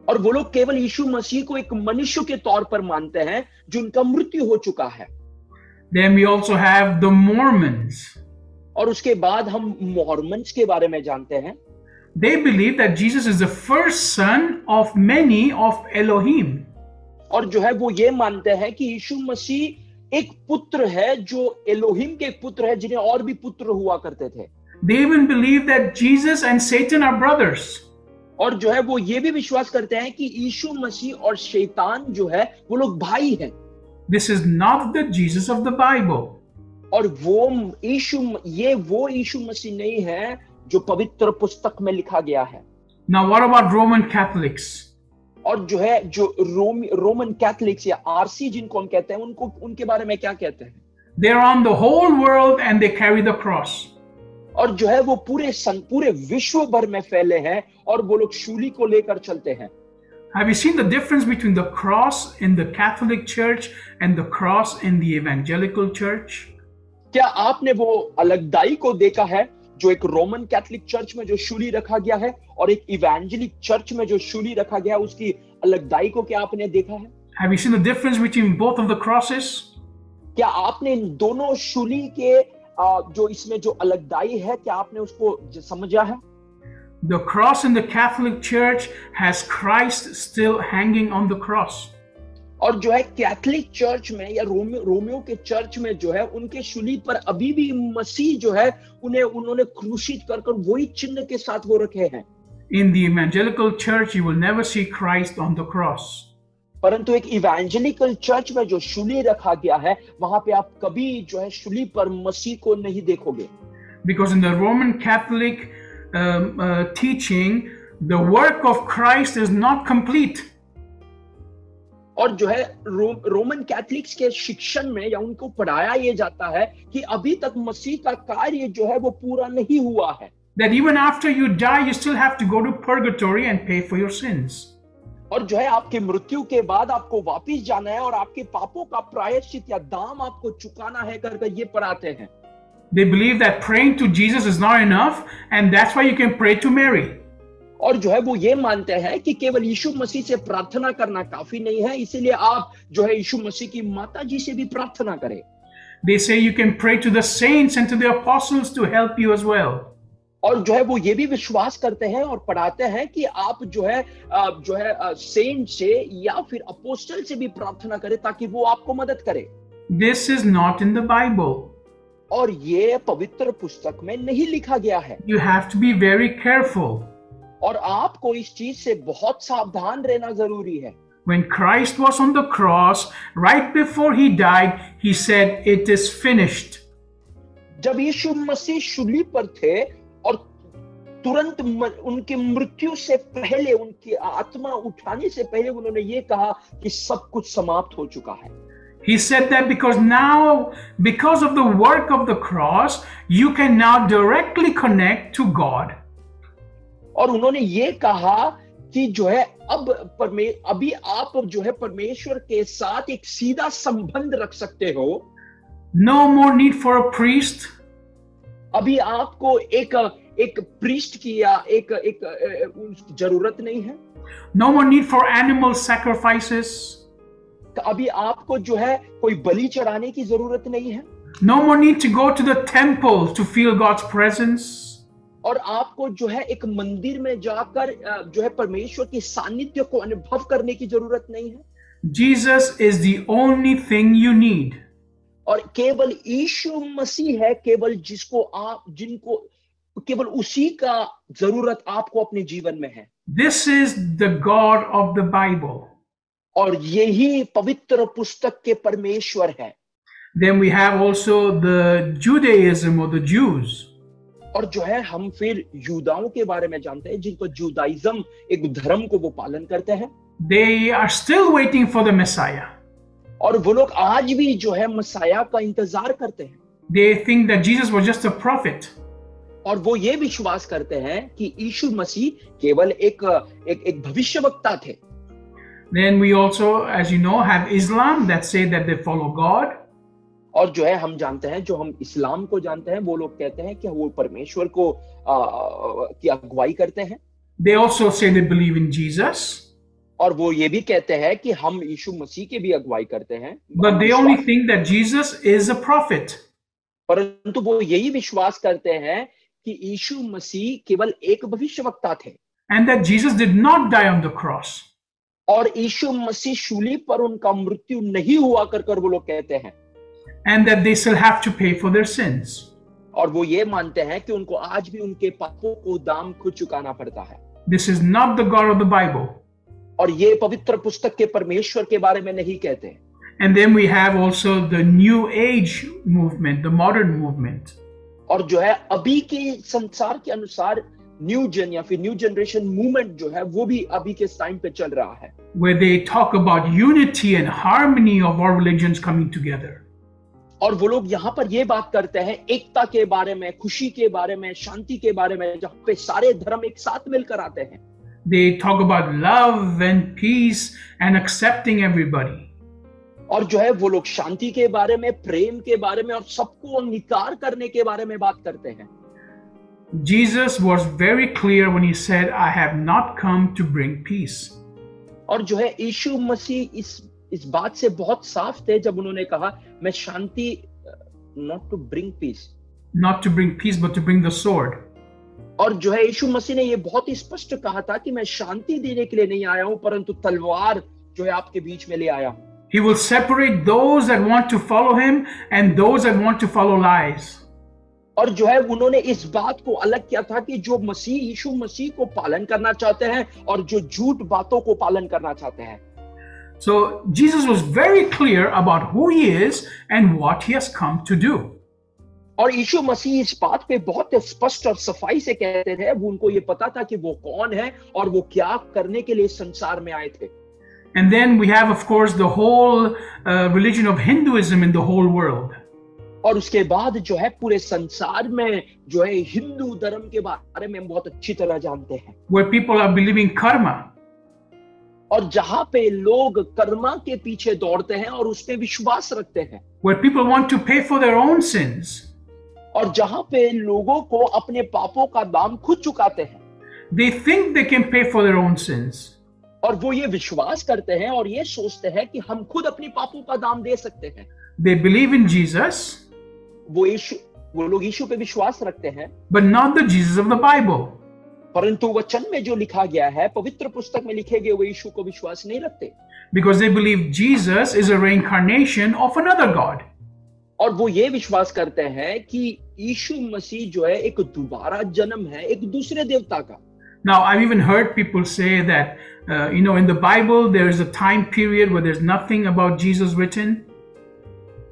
और वो लोग केवल यीशु मसीह को एक मनुष्य के तौर पर मानते हैं जो उनका मृत्यु हो चुका है। Then we also have the Mormons. और उसके बाद हम मॉर्मन्स के बारे में जानते हैं। They believe that Jesus is the first son of many of Elohim. और जो है वो ये मानते हैं कि यीशु मसीह एक पुत्र है जो एलोहिम के पुत्र है, जिन्हें और भी पुत्र हुआ करते थे। They even believe that Jesus and Satan are brothers. और जो है वो ये भी विश्वास करते हैं कि यीशु मसीह और शैतान जो है वो लोग भाई हैं। This is not the Jesus of the Bible. और वो यीशु मसीह नहीं है जो पवित्र पुस्तक में लिखा गया है। Now what about Roman Catholics? और जो है जो रोमन कैथलिक्स या आरसी जिनको हम कहते हैं, उनके बारे में क्या कहते हैं? They are on the whole world and they carry the cross. और जो है वो पूरे विश्व भर में फैले हैं और वो लोग शूली को लेकर चलते हैं। Have you seen the difference between the cross in the Catholic Church and the cross in the Evangelical Church? क्या आपने वो अलगदाई को देखा है जो एक रोमन कैथलिक चर्च में जो शूली रखा गया है और एक इवेंजेलिक चर्च में जो शूली रखा गया है, उसकी अलगदाई को क्या आपने देखा है? Have you seen the difference between both of the crosses? क्या आपने इन दोनों शूली के जो इसमें जो अलगदाई है, क्या आपने उसको समझा है? The cross in the Catholic Church has Christ still hanging on the cross. और जो है कैथलिक चर्च में या रोमियो के चर्च में जो है उनके शूली पर अभी भी मसीह जो है उन्होंने क्रूसित कर वही चिन्ह के साथ वो रखे हैं। In the Evangelical Church, you will never see Christ on the cross. परंतु एक इवेंजेलिकल चर्च में जो शूली रखा गया है, वहां पे आप कभी जो है शूली पर मसीह को नहीं देखोगे। Because in the Roman Catholic teaching, the work of Christ is not complete. और जो है रोमन कैथलिक्स के शिक्षण में या उनको पढ़ाया ये जाता है कि अभी तक मसीह का कार्य जो है वो पूरा नहीं हुआ है। that even after you die, you still have to go to purgatory and pay for your sins. और जो है आपकी मृत्यु के बाद आपको वापिस जाना है और आपके पापों का प्रायश्चित या दाम आपको चुकाना है करके ये पढ़ाते हैं. They believe that praying to Jesus is not enough, and that's why you can pray to Mary. और जो है वो ये मानते हैं कि केवल यीशु मसीह से प्रार्थना करना काफी नहीं है, इसीलिए आप जो है यीशु मसीह की माता जी से भी प्रार्थना करें. They say you can pray to the saints and to the apostles to help you as well. और जो है वो ये भी विश्वास करते हैं और पढ़ाते हैं कि आप जो है सेंट से या फिर अपोस्टल से भी प्रार्थना करें ताकि वो आपको मदद करे. This is not in the Bible. और ये पवित्र पुस्तक में नहीं लिखा गया है. You have to be very careful. और आपको इस चीज से बहुत सावधान रहना जरूरी है. When Christ was on the cross, right before he died, he said, "It is finished." जब यीशु मसीह शूली पर थे और तुरंत उनकी मृत्यु से पहले, उनकी आत्मा उठाने से पहले उन्होंने ये कहा कि सब कुछ समाप्त हो चुका है. He said that because of the work of the cross, you can now directly connect to God. और उन्होंने ये कहा कि जो है अभी आप जो है परमेश्वर के साथ एक सीधा संबंध रख सकते हो. No more need for a priest. अभी आपको एक प्रीस्ट की या एक जरूरत नहीं है. No more need for animal sacrifices. अभी आपको जो है कोई बलि चढ़ाने की जरूरत नहीं है. No more need to go to the temple to feel God's presence. और आपको जो है एक मंदिर में जाकर जो है परमेश्वर की सानिध्य को अनुभव करने की जरूरत नहीं है. Jesus is the only thing you need. और केवल यीशु मसीह है, केवल जिनको केवल उसी का जरूरत आपको अपने जीवन में है. This is the God of the Bible. और यही पवित्र पुस्तक के परमेश्वर है. Then we have also the Judaism or the Jews. और जो है हम फिर यूदाओं के बारे में जानते हैं जिनको जुदाइज्म एक धर्म को वो पालन करते हैं. They are still waiting for the Messiah. और वो लोग आज भी जो है मसाया का इंतजार करते हैं. They think that Jesus was just a prophet. और वो ये विश्वास करते हैं कि यीशु मसीह केवल एक भविष्यवक्ता थे. Then we also, as you know, have Islam that say that they follow God. और जो है हम जानते हैं, जो हम इस्लाम को जानते हैं, वो लोग कहते हैं कि वो परमेश्वर को की अगुवाई करते हैं. They also say they believe in Jesus. और वो ये भी कहते हैं कि हम यीशु मसीह के भी अगुवाई करते हैं. But they only think that Jesus is a prophet. परंतु वो यही विश्वास करते हैं कि यीशु मसीह केवल एक भविष्यवक्ता थे. And that Jesus did not die on the cross. और यीशु मसीह शूली पर उनका मृत्यु नहीं हुआ कर वो लोग कहते हैं. And that they still have to pay for their sins. और वो ये मानते हैं कि उनको आज भी उनके पापों को दाम खुद चुकाना पड़ता है. This is not the God of the Bible. और ये पवित्र पुस्तक के परमेश्वर के बारे में नहीं कहते. And then we have also the New Age movement, the modern movement. और जो है अभी के संसार के अनुसार न्यू जेन या फिर न्यू जनरेशन मूवमेंट जो है वो भी अभी के टाइम पे चल रहा है. Where they talk about unity and harmony of our religions coming together. और वो लोग यहाँ पर ये बात करते हैं एकता के बारे में, खुशी के बारे में, शांति के बारे में, जहाँ पे सारे धर्म एक साथ मिलकर आते हैं. They talk about love and peace and accepting everybody. और जो है वो लोग शांति के बारे में, प्रेम के बारे में और सबको अंगीकार करने के बारे में बात करते हैं. Jesus was very clear when he said, "I have not come to bring peace." और जो है यीशु मसीह इस बात से बहुत साफ थे जब उन्होंने कहा, मैं शांति, not to bring peace, not to bring peace but to bring the sword. और जो है यीशु मसीह ने ये बहुत ही स्पष्ट कहा था कि मैं शांति देने के लिए नहीं आया हूं परंतु तलवार जो है आपके बीच में ले आया हूं. He will separate those that want to follow him and those that want to follow lies. और जो है उन्होंने इस बात को अलग किया था कि जो यीशु मसीह को पालन करना चाहते हैं और जो झूठ बातों को पालन करना चाहते हैं. So Jesus was very clear about who he is and what he has come to do. और यीशु मसीह इस बात पे बहुत स्पष्ट और सफाई से कहते थे. वो उनको ये पता था कि वो कौन है और वो क्या करने के लिए संसार में आए थे. And then we have, of course, the whole religion of Hinduism in the whole world. और उसके बाद जो है पूरे संसार में जो है हिंदू धर्म के बारे में हम बहुत अच्छी तरह जानते हैं, where people are believing karma, और जहां पे लोग कर्मा के पीछे दौड़ते हैं और उसमें विश्वास रखते हैं, where people want to pay for their own sins. और जहां पे लोगों को अपने पापों का दाम खुद चुकाते हैं, They think they can pay for their own sins. और वो ये विश्वास करते हैं और ये सोचते हैं कि हम खुद अपने पापों का दाम दे सकते हैं। They believe in Jesus, वो लोग यीशु पे विश्वास रखते हैं, but not the Jesus of the Bible. परंतु वचन में जो लिखा गया है, पवित्र पुस्तक में लिखे गए, वो यीशु को विश्वास नहीं रखते, Because they believe Jesus is a reincarnation of another God. और वो ये विश्वास करते हैं कि यीशु मसीह जो है एक दोबारा जन्म है एक दूसरे देवता का। Now, I've even heard people say that, in the Bible, there is a time period where there's nothing about Jesus written.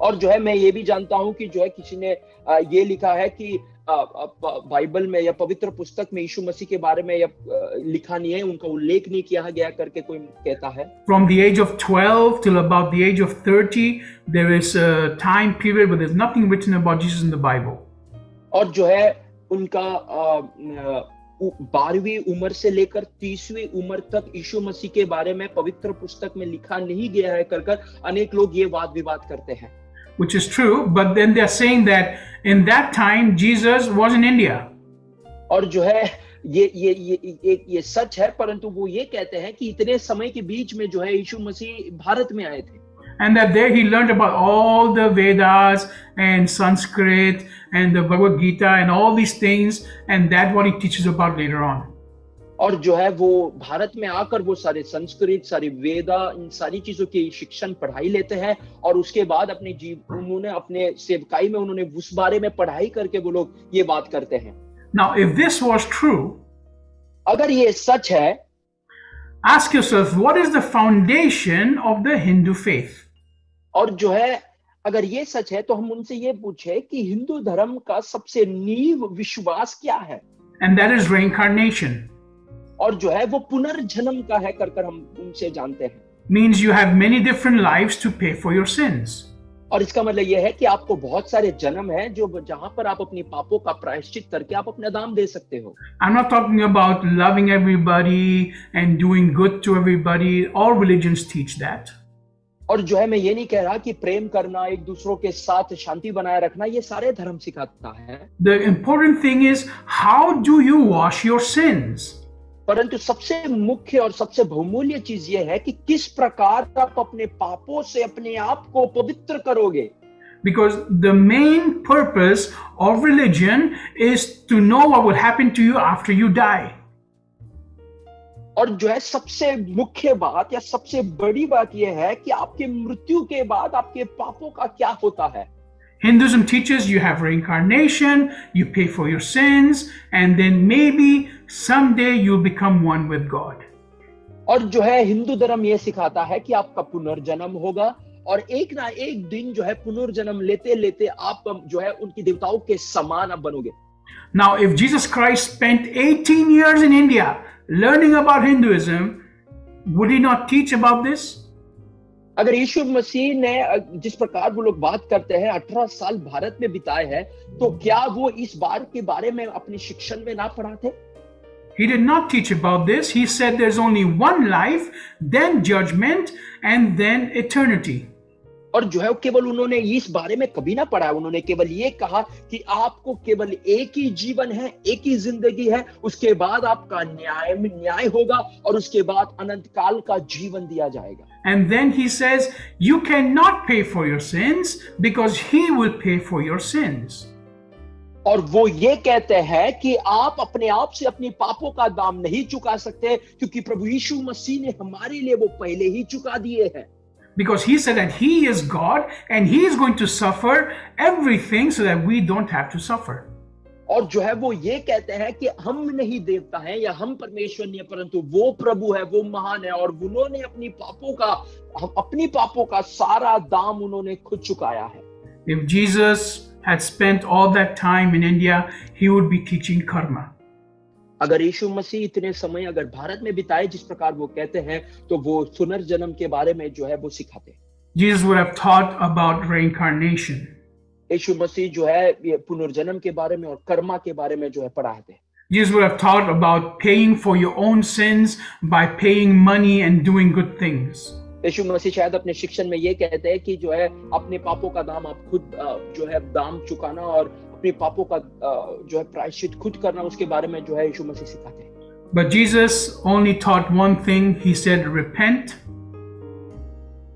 और जो है मैं ये भी जानता हूं कि जो है किसी ने ये लिखा है कि बाइबल में या पवित्र पुस्तक में यीशु मसीह के बारे में या लिखा नहीं है, उनका उल्लेख नहीं किया गया करके कोई कहता है। From the age of 12 till about the age of 30, there is a time period where there's nothing written about Jesus in the Bible. और जो है उनका 12वीं उम्र से लेकर 30वीं उम्र तक यीशु मसीह के बारे में पवित्र पुस्तक में लिखा नहीं गया है कर अनेक लोग ये वाद विवाद करते हैं। Which is true, but then they're saying that in that time Jesus was in India. और जो है ये सच है, परंतु वो ये कहते हैं कि इतने समय के बीच में जो है यीशु मसीह भारत में आए थे। And that there he learned about all the Vedas and Sanskrit and the Bhagavad Gita and all these things, and that's what he teaches about later on. और जो है वो भारत में आकर वो सारे संस्कृत, सारी वेदा, इन सारी चीजों की शिक्षण पढ़ाई लेते हैं, और उसके बाद उन्होंने अपने सेवकाई में उन्होंने उस बारे में पढ़ाई करके वो लोग ये बात करते हैं। Now, if this was true, अगर ये सच है, ask yourself, what is the foundation of the Hindu faith? और जो है अगर ये सच है तो हम उनसे ये पूछे कि हिंदू धर्म का सबसे नींव विश्वास क्या है? And that is reincarnation. और जो है वो पुनर्जन्म का है कर हम उनसे जानते हैं। Means you have many different lives to pay for your sins. और इसका मतलब यह है कि आपको बहुत सारे जन्म हैं जो जहां पर आप अपनी पापों का प्रायश्चित करके आप अपना दाम दे सकते हो। I'm not talking about loving everybody and doing good to everybody. All religions teach that. और जो है मैं ये नहीं कह रहा कि प्रेम करना, एक दूसरों के साथ शांति बनाए रखना, ये सारे धर्म सिखाता है। The important thing is, how do you wash your sins? परंतु सबसे मुख्य और सबसे बहुमूल्य चीज ये है कि किस प्रकार आप अपने पापों से अपने आप को पवित्र करोगे। Because the main purpose of religion is to know what will happen to you after you die. और जो है सबसे मुख्य बात या सबसे बड़ी बात यह है कि आपके मृत्यु के बाद आपके पापों का क्या होता है। Hinduism teaches you have reincarnation, you pay for your sins, and then maybe someday you'll become one with God. और जो है हिंदू धर्म ये सिखाता है कि आपका पुनर्जन्म होगा, और एक ना एक दिन जो है पुनर्जन्म लेते लेते आप जो है उनकी देवताओं के समान आप बनोगे। Now, if Jesus Christ spent 18 years in India learning about Hinduism, would he not teach about this? अगर यीशु मसीह ने जिस प्रकार वो लोग बात करते हैं 18 साल भारत में बिताए हैं, तो क्या वो इस बार के बारे में अपनी शिक्षण में ना पढ़ाते? He did not teach about this. He said there's only one life, then judgment, and then eternity. और जो है केवल उन्होंने इस बारे में कभी ना पढ़ा, उन्होंने केवल ये कहा कि आपको केवल एक ही जीवन है, एक ही जिंदगी है, उसके बाद आपका न्याय होगा और उसके बाद अनंत काल का जीवन दिया जाएगा। And then he says, you cannot pay for your sins because he will pay for your sins. और वो ये कहते हैं कि आप अपने आप से अपनी पापों का दाम नहीं चुका सकते, क्योंकि प्रभु यीशु मसीह ने हमारे लिए वो पहले ही चुका दिए हैं। Because he said that he is God and he is going to suffer everything so that we don't have to suffer. और जो है वो ये कहते हैं कि हम नहीं देवता हैं या हम परमेश्वर नहीं है, परंतु वो प्रभु है, वो महान है, और उन्होंने अपनी पापों का सारा दाम उन्होंने खुद चुकाया है। If Jesus had spent all that time in India, he would be teaching karma. अगर यीशु मसीह इतने समय अगर भारत में बिताए जिस प्रकार वो कहते हैं, तो वो पुनर्जन्म के बारे में जो है वो सिखाते हैं। Jesus would have taught about reincarnation. यीशु मसीह जो है ये पुनर्जन्म के बारे में और कर्मा के बारे में जो है पढ़ाए थे। Jesus would have taught about paying for your own sins by paying money and doing good things. यीशु मसीह शायद अपने शिक्षण में ये कहते हैं कि जो है अपने पापों का दाम आप खुद जो है दाम चुकाना और अपने पापों का जो है प्रायश्चित खुद करना, उसके बारे में जो है यीशु मसीह सिखाते हैं। But Jesus only taught one thing. He said, repent.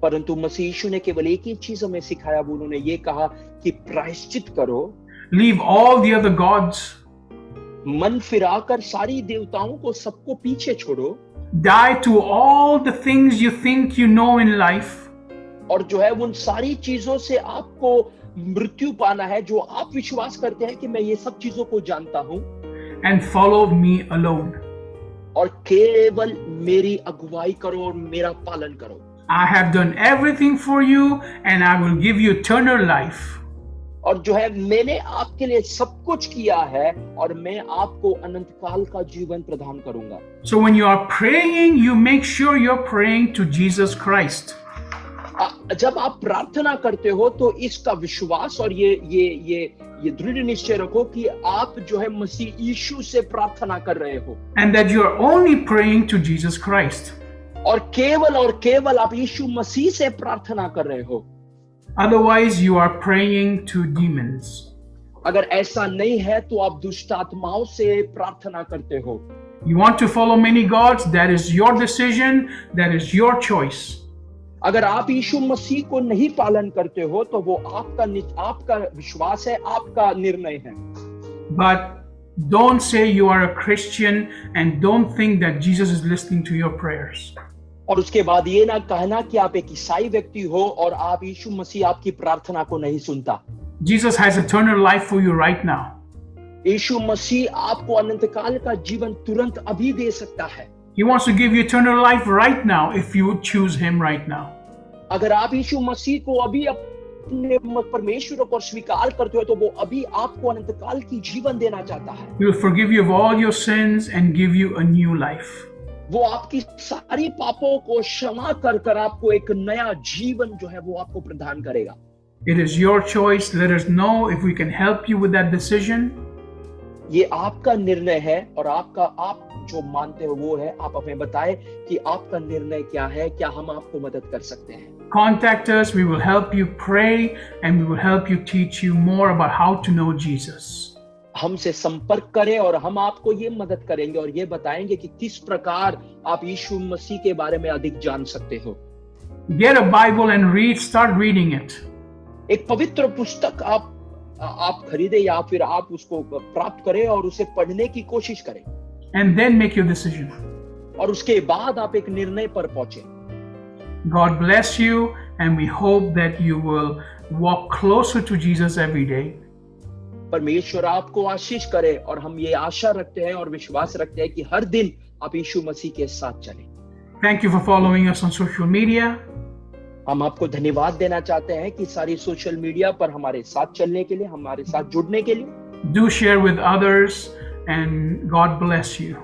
परंतु मसीह यीशु ने केवल एक ही चीज हमें सिखाया, वो उन्होंने ये कहा कि प्रायश्चित करो, Leave all the other gods. मन फिराकर सारी देवताओं को सबको पीछे छोड़ो, Die to all the things you think you know in life. और जो है उन सारी चीजों से आपको मृत्यु पाना है जो आप विश्वास करते हैं कि मैं ये सब चीजों को जानता हूं, And follow me alone. और केवल मेरी अगुवाई करो और मेरा पालन करो। I have done everything for you and I will give you eternal life. और जो है मैंने आपके लिए सब कुछ किया है और मैं आपको अनंत काल का जीवन प्रदान करूंगा। So when you are praying, you make sure you're praying to Jesus Christ. जब आप प्रार्थना करते हो तो इसका विश्वास और ये दृढ़ निश्चय रखो कि आप जो है मसीह यीशु से प्रार्थना कर रहे हो। And that you are only praying to Jesus Christ. और केवल आप यीशु मसीह से प्रार्थना कर रहे हो। Otherwise, you are praying to demons. अगर ऐसा नहीं है तो आप दुष्ट आत्माओं से प्रार्थना करते हो। You want to follow many gods? That is your decision. That is your choice. अगर आप यीशु मसीह को नहीं पालन करते हो तो वो आपका विश्वास है, आपका निर्णय है। But don't say you are a Christian and don't think that Jesus is listening to your prayers. और उसके बाद ये ना कहना कि आप एक ईसाई व्यक्ति हो और आप यीशु मसीह आपकी प्रार्थना को नहीं सुनता। Jesus has eternal life for you right now. यीशु मसीह आपको अनंत काल का जीवन तुरंत अभी दे सकता है। He wants to give you eternal life right now if you choose him right now. अगर आप यीशु मसीह को अभी अपने परमेश्वर को स्वीकार करते हो तो वो अभी आपको अनंत काल की जीवन देना चाहता है। He will forgive you of all your sins and give you a new life. वो आपकी सारी पापों को क्षमा कर आपको एक नया जीवन जो है वो आपको प्रदान करेगा। It is your choice. Let us know if we can help you with that decision. ये आपका निर्णय है और आप जो मानते हो वो है। आप हमें बताएं कि आपका निर्णय क्या है, क्या हम आपको मदद कर सकते हैं। Contact us. We will help you pray and we will help you teach you more about how to know Jesus. हमसे संपर्क करें और हम आपको ये मदद करेंगे और ये बताएंगे कि किस प्रकार आप यीशु मसीह के बारे में अधिक जान सकते हो। Get a Bible and start reading it. एक पवित्र पुस्तक आप खरीदे या फिर आप उसको प्राप्त करें और उसे पढ़ने की कोशिश करें। And then make your decision. और उसके बाद आप एक निर्णय पर पहुंचे। God bless you and we hope that you will walk closer to Jesus every day. परमेश्वर आपको आशीष करे और हम ये आशा रखते हैं और विश्वास रखते हैं कि हर दिन आप यीशु मसीह के साथ चलें। Thank you for following us on social media. हम आपको धन्यवाद देना चाहते हैं कि सारी सोशल मीडिया पर हमारे साथ चलने के लिए, हमारे साथ जुड़ने के लिए। Do share with others and God bless you.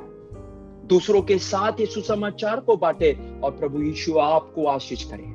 दूसरों के साथ ये सुसमाचार को बांटे और प्रभु यीशु आपको आशीष करे।